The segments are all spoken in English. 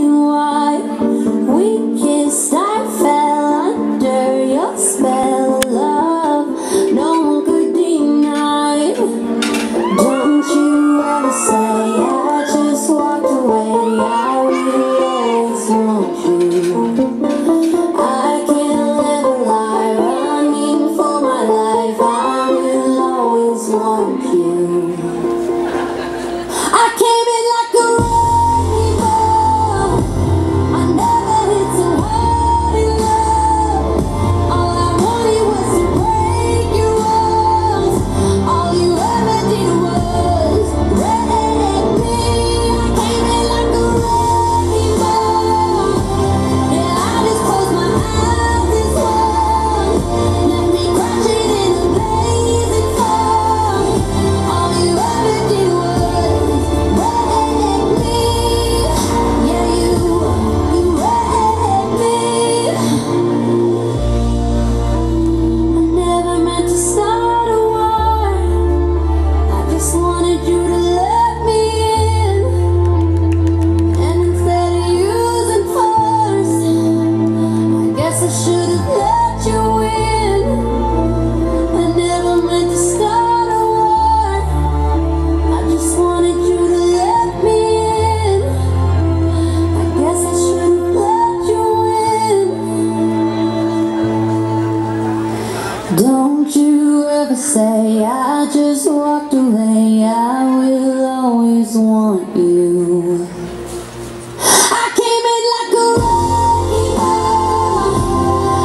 Why we kissed, I fell under your spell of love. No one could deny. Don't you ever say I just walked away. I will always want you. I can't live a lie, running for my life. I will always want you. I came in like a wrecking ball. I never hit so hard in love. All I wanted was to break your walls. All you ever did was wreck me. I came in like a wrecking ball. Yeah, I just closed my eyes this once. Let me crash it in a blazing fall. All you ever did was don't you ever say I just walked away. I will always want you. I came in like a wrecking ball.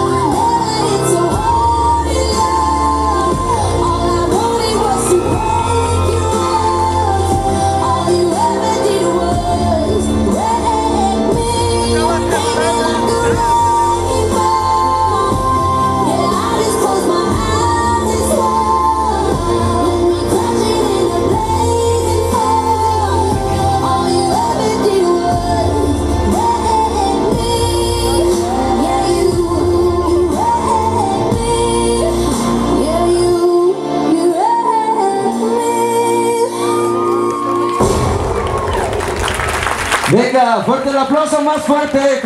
I never hit so hard in love. All I wanted was to break your walls. All you ever did was wreck me. I came in like a wrecking ball. Yeah, I just closed my eyes this once. Let me crash it in a blazing fall. All you ever did was wreck me. Yeah, you wrecked me. Yeah, you wrecked me. Venga, fuerte el aplauso, más fuerte.